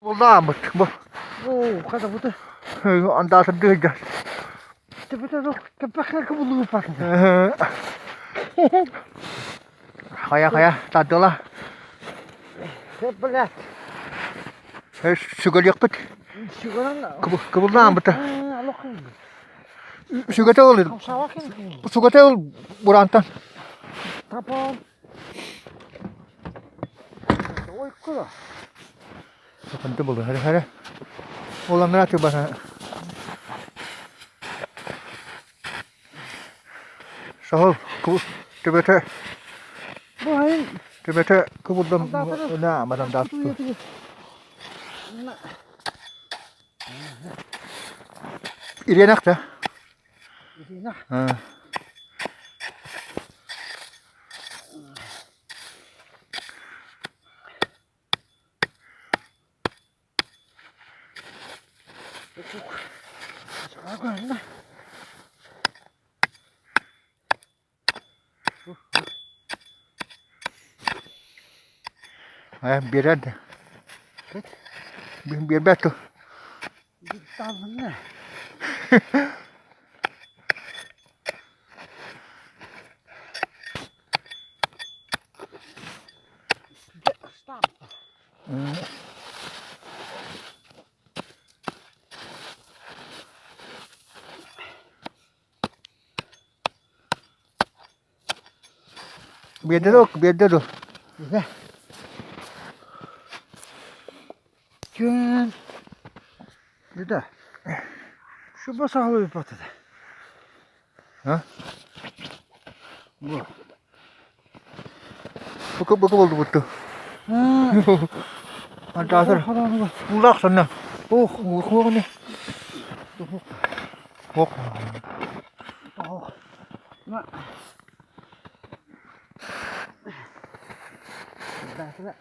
Kullanmış bu. Oo, kada bu da. Anda sendiri. Tepede de tepekler kabul yapasın. Kaya kaya tadıla. Tepeler. Sugar yakıt. Şugaran da. Kıbıldan bıtı. Alokayım. Sugar olur. Savakın. Sugar olur burantan. Tapon. Oy kula. Sıkıntı buldu. Hadi. Olanlar atıyor bana. Sağ ol. Tebete. Bu hayır. Tebete kıbıldan ne amadan da. İriye nakta. İriye Ha. Bir yerde. Bir beto. Bir tane ne? Stop. Bir yerde de. Güzel. Gün. Bir de. Şu basaklı bir patates. Ha? Bu. Bakı oldu bu. Ha. Anda asır. Ulak sana. Oh ne? Oh. Oh. Na. Dah,